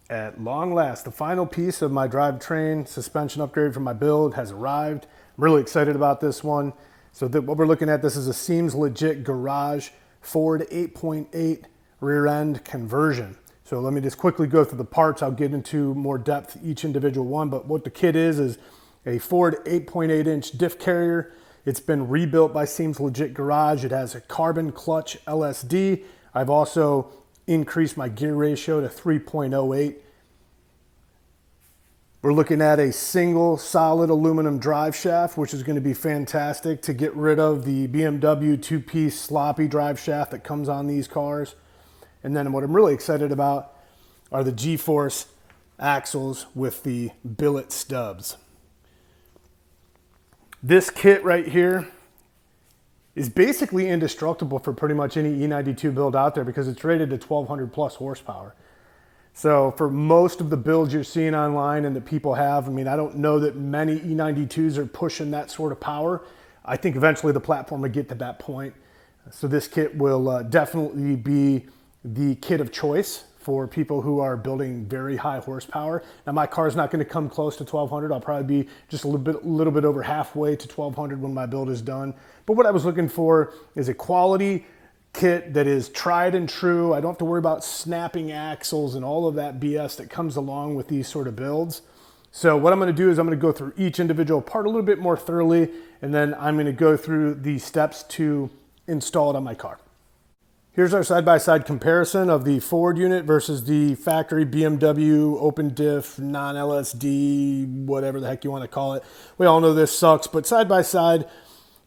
At long last, the final piece of my drivetrain suspension upgrade for my build has arrived. I'm really excited about this one. So what we're looking at, this is a Seems Legit Garage Ford 8.8 rear end conversion. So let me just quickly go through the parts. I'll get into more depth each individual one, but what the kit is a Ford 8.8 inch diff carrier. It's been rebuilt by Seems Legit Garage. It has a carbon clutch LSD. I've also increased my gear ratio to 3.08. We're looking at a single solid aluminum drive shaft, which is going to be fantastic to get rid of the BMW two-piece sloppy drive shaft that comes on these cars. And then what I'm really excited about are the G-force axles with the billet stubs. This kit right here is basically indestructible for pretty much any E92 build out there because it's rated to 1200 plus horsepower. So for most of the builds you're seeing online and that people have, I mean, I don't know that many E92s are pushing that sort of power. I think eventually the platform will get to that point. So this kit will definitely be the kit of choice for people who are building very high horsepower. Now my car's not going to come close to 1200. I'll probably be just a little bit over halfway to 1200 when my build is done. But what I was looking for is a quality kit that is tried and true. I don't have to worry about snapping axles and all of that BS that comes along with these sort of builds. So what I'm going to do is I'm going to go through each individual part a little bit more thoroughly, and then I'm going to go through the steps to install it on my car. Here's our side-by-side comparison of the Ford unit versus the factory BMW open diff, non-LSD, whatever the heck you want to call it. We all know this sucks, but side-by-side,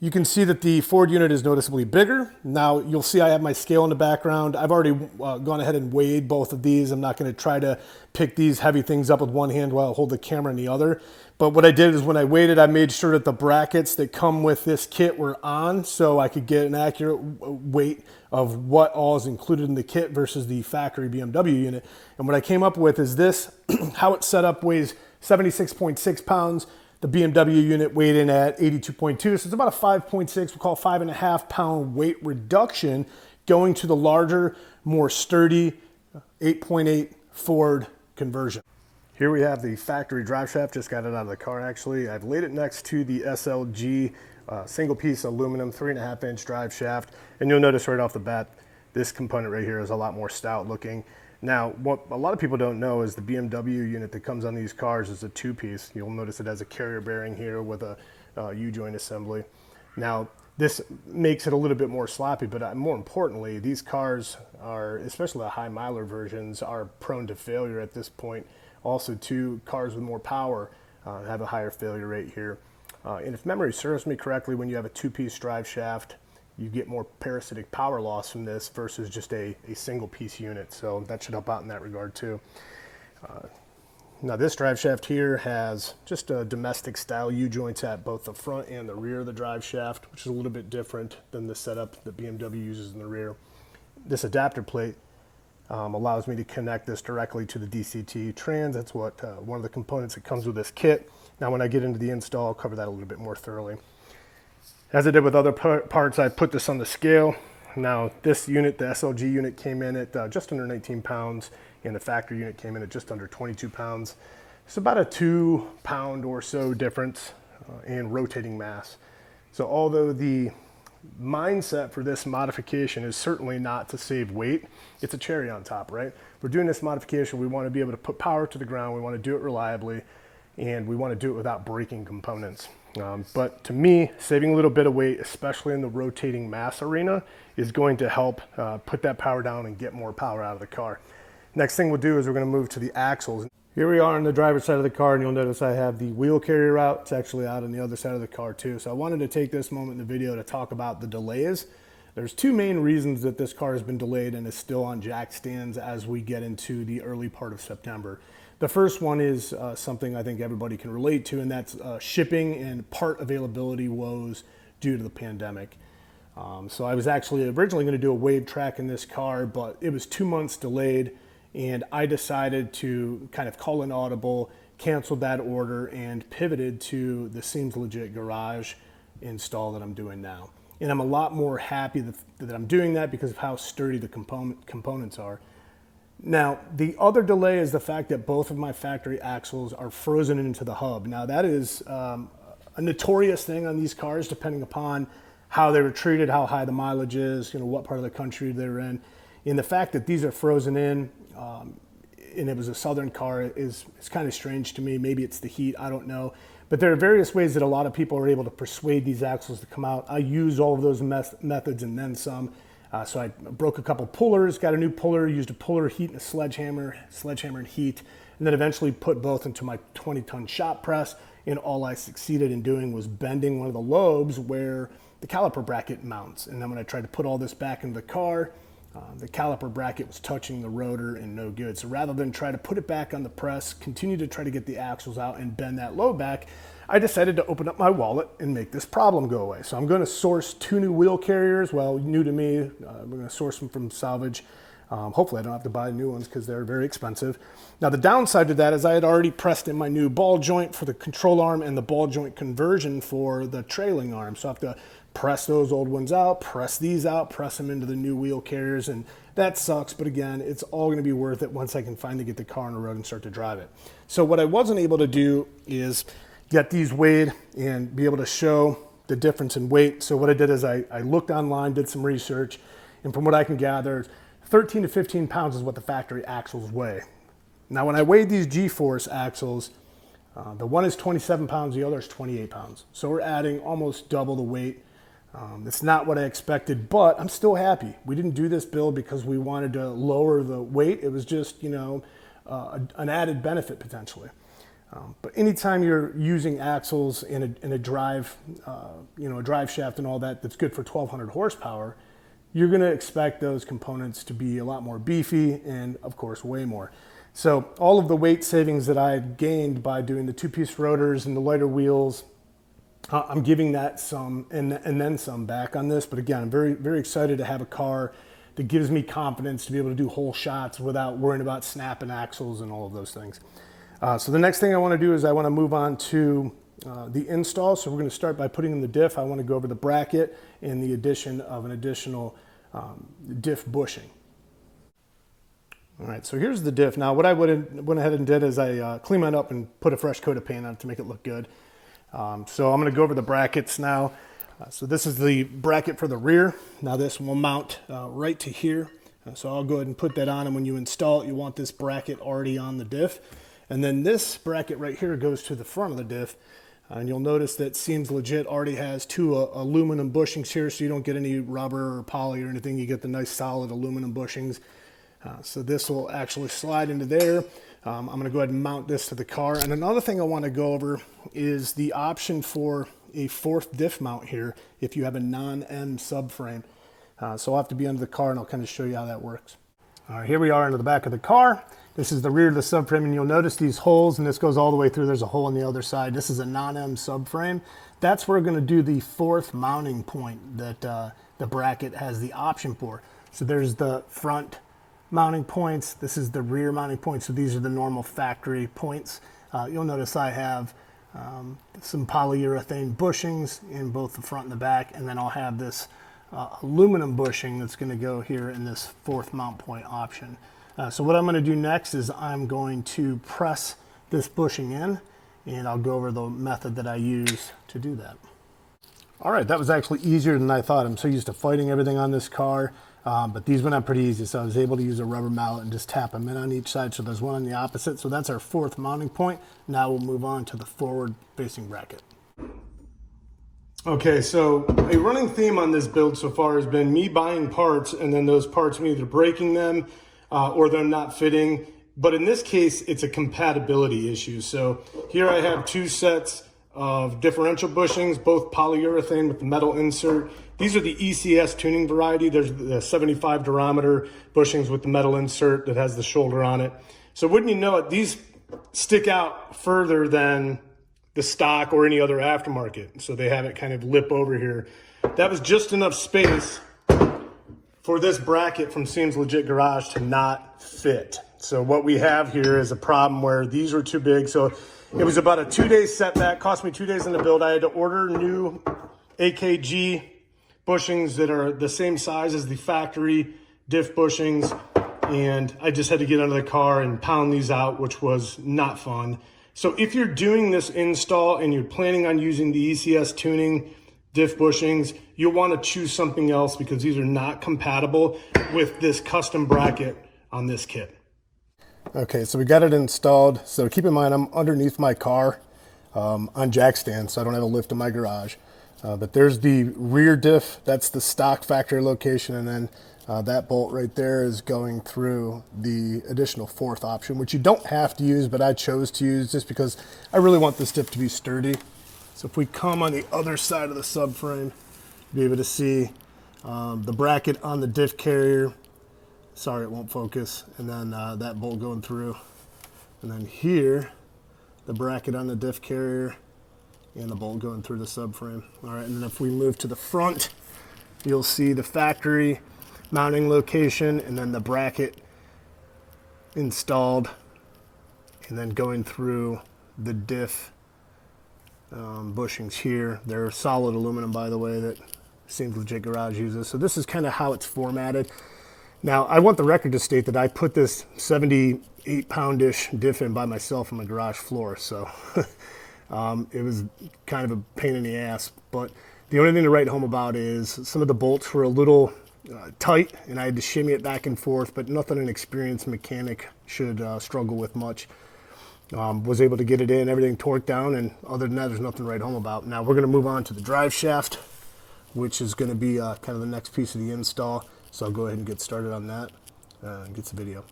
you can see that the Ford unit is noticeably bigger. Now you'll see I have my scale in the background. I've already gone ahead and weighed both of these. I'm not going to try to pick these heavy things up with one hand while I hold the camera in the other. But what I did is when I weighed it, I made sure that the brackets that come with this kit were on so I could get an accurate weight of what all is included in the kit versus the factory BMW unit. And what I came up with is this, how it's set up weighs 76.6 pounds. The BMW unit weighed in at 82.2, so it's about a 5.6, we'll call 5.5 pound weight reduction going to the larger, more sturdy 8.8 Ford conversion. Here we have the factory drive shaft, just got it out of the car actually. I've laid it next to the SLG single piece aluminum 3.5 inch drive shaft, and you'll notice right off the bat, this component right here is a lot more stout looking. Now, what a lot of people don't know is the BMW unit that comes on these cars is a two-piece. You'll notice it has a carrier bearing here with a U-joint assembly. Now, this makes it a little bit more sloppy, but more importantly, these cars are, especially the high miler versions, are prone to failure at this point. Also, too, cars with more power have a higher failure rate here. And if memory serves me correctly, when you have a two-piece drive shaft, you get more parasitic power loss from this versus just a single piece unit. So that should help out in that regard too. Now this drive shaft here has just a domestic style U-joints at both the front and the rear of the drive shaft, which is a little bit different than the setup that BMW uses in the rear. This adapter plate allows me to connect this directly to the DCT trans. That's what one of the components that comes with this kit. Now when I get into the install, I'll cover that a little bit more thoroughly. As I did with other parts, I put this on the scale. Now this unit, the SLG unit, came in at just under 19 pounds, and the factory unit came in at just under 22 pounds. It's about a 2 pound or so difference in rotating mass. So although the mindset for this modification is certainly not to save weight, it's a cherry on top, right? We're doing this modification, we want to be able to put power to the ground, we want to do it reliably, and we want to do it without breaking components. But to me, saving a little bit of weight, especially in the rotating mass arena, is going to help put that power down and get more power out of the car. Next thing we'll do is we're going to move to the axles. Here we are on the driver's side of the car, and you'll notice I have the wheel carrier out. It's actually out on the other side of the car too. So I wanted to take this moment in the video to talk about the delays. There's two main reasons that this car has been delayed and is still on jack stands as we get into the early part of September. The first one is something I think everybody can relate to, and that's shipping and part availability woes due to the pandemic. So I was actually originally going to do a wave track in this car, but it was 2 months delayed, and I decided to kind of call an audible, canceled that order, and pivoted to the Seems Legit Garage install that I'm doing now. And I'm a lot more happy that I'm doing that because of how sturdy the components are. Now, the other delay is the fact that both of my factory axles are frozen into the hub. Now, that is a notorious thing on these cars, depending upon how they were treated, how high the mileage is, what part of the country they're in. And the fact that these are frozen in, and it was a southern car, is kind of strange to me. Maybe it's the heat, I don't know. But there are various ways that a lot of people are able to persuade these axles to come out. I use all of those methods and then some. So I broke a couple pullers, got a new puller, used a puller, heat, and a sledgehammer and heat, and then eventually put both into my 20-ton shop press. And all I succeeded in doing was bending one of the lobes where the caliper bracket mounts. And then when I tried to put all this back into the car, the caliper bracket was touching the rotor and no good. So rather than try to put it back on the press, continue to try to get the axles out and bend that lobe back, I decided to open up my wallet and make this problem go away. So I'm going to source 2 new wheel carriers. Well, new to me. We're going to source them from salvage. Hopefully I don't have to buy new ones because they're very expensive. Now the downside to that is I had already pressed in my new ball joint for the control arm and the ball joint conversion for the trailing arm. So I have to press those old ones out, press these out, press them into the new wheel carriers, and that sucks. But again, it's all going to be worth it once I can finally get the car on the road and start to drive it. So what I wasn't able to do is get these weighed and be able to show the difference in weight. So what I did is I looked online, did some research, and from what I can gather, 13 to 15 pounds is what the factory axles weigh. Now when I weighed these G-Force axles, the one is 27 pounds, the other is 28 pounds. So we're adding almost double the weight. It's not what I expected, but I'm still happy. We didn't do this build because we wanted to lower the weight. It was just, an added benefit potentially. But anytime you're using axles in a drive, a drive shaft and all that, that's good for 1,200 horsepower, you're going to expect those components to be a lot more beefy and, of course, way more. So all of the weight savings that I gained by doing the 2-piece rotors and the lighter wheels, I'm giving that some and then some back on this. But again, I'm very, very excited to have a car that gives me confidence to be able to do whole shots without worrying about snapping axles and all of those things. So the next thing I want to do is I want to move on to the install. So we're going to start by putting in the diff. I want to go over the bracket and the addition of an additional diff bushing. All right, so here's the diff. Now what I went ahead and did is I cleaned it up and put a fresh coat of paint on it to make it look good. So I'm going to go over the brackets now. So this is the bracket for the rear. Now this will mount right to here. So I'll go ahead and put that on, and when you install it, you want this bracket already on the diff. And then this bracket right here goes to the front of the diff. And you'll notice that Seems Legit already has 2 aluminum bushings here, so you don't get any rubber or poly or anything. You get the nice solid aluminum bushings. So this will actually slide into there. I'm going to go ahead and mount this to the car. And another thing I want to go over is the option for a 4th diff mount here if you have a non-M subframe. So I'll have to be under the car and I'll kind of show you how that works. All right, here we are under the back of the car. This is the rear of the subframe, and you'll notice these holes, and this goes all the way through. There's a hole on the other side. This is a non-M subframe. That's where we're going to do the 4th mounting point that the bracket has the option for. So there's the front mounting points. This is the rear mounting points. So these are the normal factory points. You'll notice I have some polyurethane bushings in both the front and the back, and then I'll have this aluminum bushing that's going to go here in this 4th mount point option. So what I'm going to do next is I'm going to press this bushing in, and I'll go over the method that I use to do that. All right, that was actually easier than I thought. I'm so used to fighting everything on this car, but these went out pretty easy. So I was able to use a rubber mallet and just tap them in on each side. So there's one on the opposite. So that's our 4th mounting point. Now we'll move on to the forward facing bracket. Okay, so a running theme on this build so far has been me buying parts, and then those parts me either breaking them or them not fitting. But in this case, it's a compatibility issue. So here I have 2 sets of differential bushings, both polyurethane with the metal insert. These are the ECS tuning variety. There's the 75 durometer bushings with the metal insert that has the shoulder on it. So wouldn't you know it, these stick out further than the stock or any other aftermarket. So they have it kind of lip over here. That was just enough space for this bracket from Seems Legit Garage to not fit. So what we have here is a problem where these are too big. So it was about a 2-day setback, cost me 2 days in the build. I had to order new AKG bushings that are the same size as the factory diff bushings. and I just had to get under the car and pound these out, which was not fun. So if you're doing this install and you're planning on using the ECS tuning diff bushings, you'll want to choose something else because these are not compatible with this custom bracket on this kit. Okay, so we got it installed. So keep in mind, I'm underneath my car on jack stands, so I don't have a lift in my garage. But there's the rear diff, that's the stock factory location, and then that bolt right there is going through the additional fourth option, which you don't have to use, but I chose to use just because I really want this diff to be sturdy. So if we come on the other side of the subframe, you'll be able to see the bracket on the diff carrier. Sorry, it won't focus. And then that bolt going through. And then here, the bracket on the diff carrier and the bolt going through the subframe. All right, and then if we move to the front, you'll see the factory mounting location and then the bracket installed and then going through the diff bushings here. They're solid aluminum, by the way, that Seems Legit Garage uses. So this is kind of how it's formatted. Now, I want the record to state that I put this 78-pound-ish diff in by myself on my garage floor, so it was kind of a pain in the ass. But the only thing to write home about is some of the bolts were a little tight, and I had to shimmy it back and forth, but nothing an experienced mechanic should struggle with much. Was able to get it in, everything torqued down, and other than that, there's nothing to write home about. Now, we're going to move on to the drive shaft, which is going to be kind of the next piece of the install. So I'll go ahead and get started on that and get the video.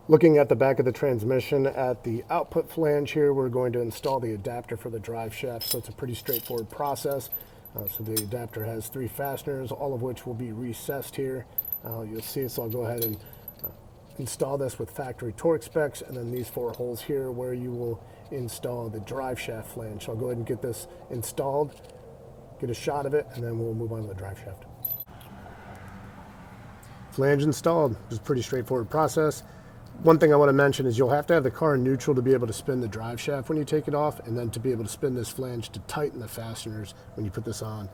Looking at the back of the transmission at the output flange here, we're going to install the adapter for the drive shaft. So it's a pretty straightforward process. So the adapter has 3 fasteners, all of which will be recessed here. You'll see, so I'll go ahead and install this with factory torque specs, and then these 4 holes here where you will install the drive shaft flange. So I'll go ahead and get this installed, get a shot of it, and then we'll move on to the drive shaft. Flange installed. It's a pretty straightforward process. One thing I want to mention is you'll have to have the car in neutral to be able to spin the drive shaft when you take it off, and then to be able to spin this flange to tighten the fasteners when you put this on.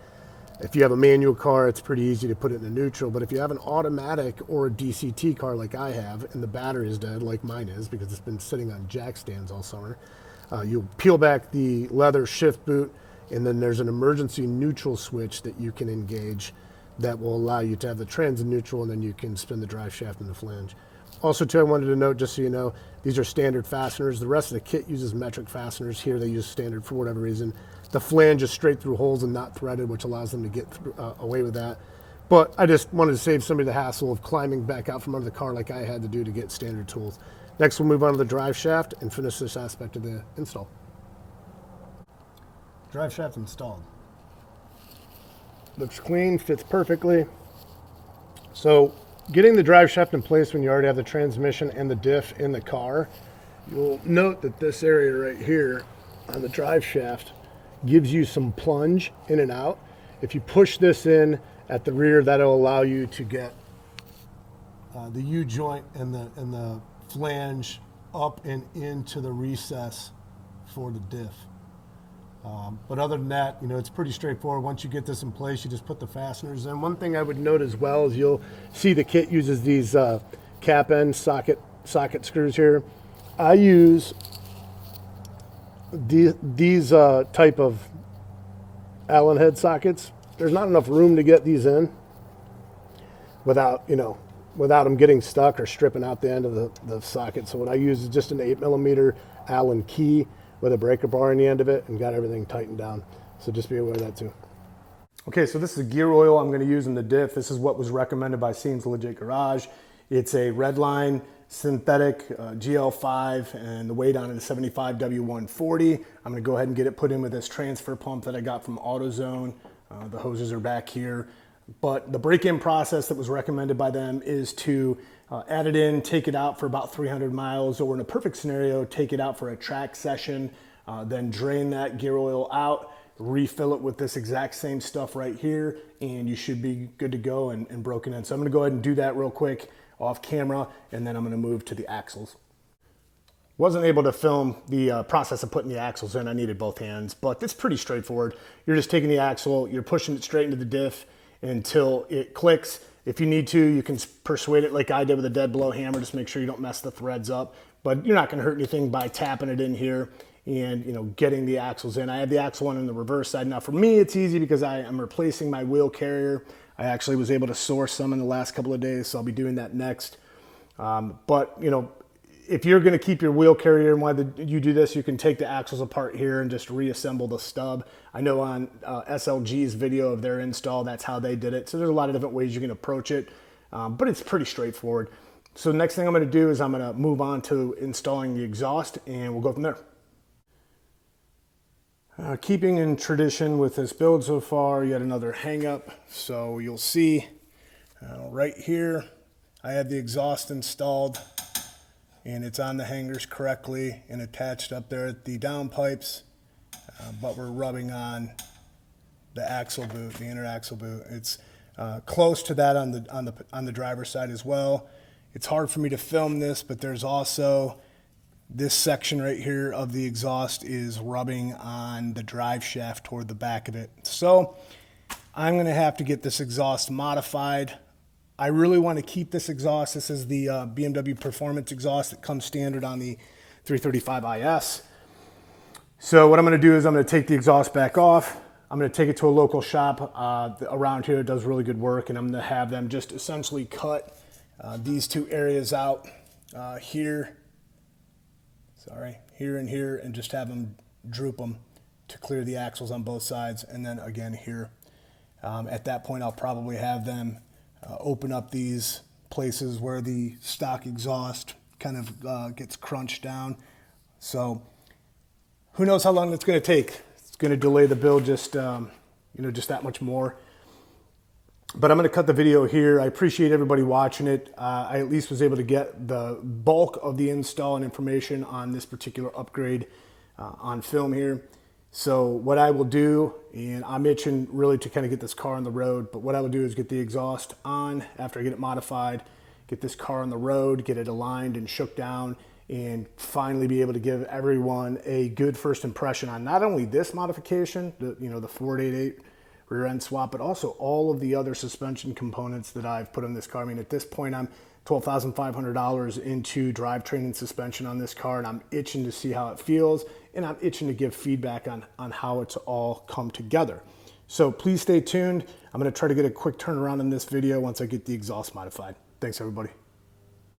If you have a manual car, it's pretty easy to put it in neutral, but if you have an automatic or a DCT car like I have, and the battery is dead like mine is because it's been sitting on jack stands all summer, you'll peel back the leather shift boot, and then there's an emergency neutral switch that you can engage that will allow you to have the trans in neutral, and then you can spin the drive shaft and the flange. Also, too, I wanted to note, just so you know, these are standard fasteners. The rest of the kit uses metric fasteners. Here they use standard for whatever reason. The flange is straight through holes and not threaded, which allows them to get away with that. But I just wanted to save somebody the hassle of climbing back out from under the car like I had to do to get standard tools. Next, we'll move on to the drive shaft and finish this aspect of the install. Drive shaft installed. Looks clean, fits perfectly. So getting the drive shaft in place when you already have the transmission and the diff in the car, you'll note that this area right here on the drive shaft gives you some plunge in and out. If you push this in at the rear, that'll allow you to get the U-joint and the flange up and into the recess for the diff. But other than that, you know, it's pretty straightforward. Once you get this in place, you just put the fasteners in. One thing I would note as well is you'll see the kit uses these cap end socket screws here. I use these type of Allen head sockets. There's not enough room to get these in without them getting stuck or stripping out the end of the socket. So what I use is just an 8mm Allen key with a breaker bar in the end of it, and got everything tightened down. So just be aware of that too. Okay, so this is gear oil I'm gonna use in the diff. This is what was recommended by Seems Legit Garage. It's a Redline synthetic GL5, and the weight on it is 75 W140. I'm gonna go ahead and get it put in with this transfer pump that I got from AutoZone. The hoses are back here. But the break-in process that was recommended by them is to add it in, take it out for about 300 miles, or in a perfect scenario, take it out for a track session, then drain that gear oil out, refill it with this exact same stuff right here, and you should be good to go and broken in. So I'm gonna go ahead and do that real quick off camera, and then I'm gonna move to the axles. Wasn't able to film the process of putting the axles in. I needed both hands, but it's pretty straightforward. You're just taking the axle, you're pushing it straight into the diff until it clicks, If you need to, you can persuade it like I did with a dead blow hammer. Just make sure you don't mess the threads up. But you're not going to hurt anything by tapping it in here and, you know, getting the axles in. I have the axle one on the reverse side. Now for me, it's easy because I am replacing my wheel carrier. I actually was able to source some in the last couple of days, so I'll be doing that next. But, you know, if you're going to keep your wheel carrier and why you do this, you can take the axles apart here and just reassemble the stub. I know on SLG's video of their install, that's how they did it. So there's a lot of different ways you can approach it, but it's pretty straightforward. So next thing I'm going to do is I'm going to move on to installing the exhaust, and we'll go from there. Keeping in tradition with this build so far, yet another hang up. So you'll see right here, I have the exhaust installed and it's on the hangers correctly and attached up there at the downpipes, but we're rubbing on the axle boot, the inner axle boot. It's close to that on the driver's side as well. It's hard for me to film this, but there's also this section right here of the exhaust is rubbing on the drive shaft toward the back of it. So I'm going to have to get this exhaust modified. I really want to keep this exhaust. This is the BMW Performance exhaust that comes standard on the 335 IS. So what I'm going to do is I'm going to take the exhaust back off. I'm going to take it to a local shop around here that does really good work, and I'm going to have them just essentially cut these two areas out here. Here and here, and just have them droop them to clear the axles on both sides, and then again here. At that point, I'll probably have them open up these places where the stock exhaust kind of gets crunched down. So who knows how long that's going to take. It's going to delay the build just just that much more. But I'm going to cut the video here. I appreciate everybody watching it. I at least was able to get the bulk of the install and information on this particular upgrade on film here. So what I will do, and I'm itching really to kind of get this car on the road, but what I will do is get the exhaust on after I get it modified, get this car on the road, get it aligned and shook down, and finally be able to give everyone a good first impression on not only this modification, the 488 rear end swap, but also all of the other suspension components that I've put on this car. I mean, at this point, I'm $12,500 into drivetrain and suspension on this car, and I'm itching to see how it feels, and I'm itching to give feedback on how it's all come together. So please stay tuned. I'm going to try to get a quick turnaround in this video once I get the exhaust modified. Thanks, everybody.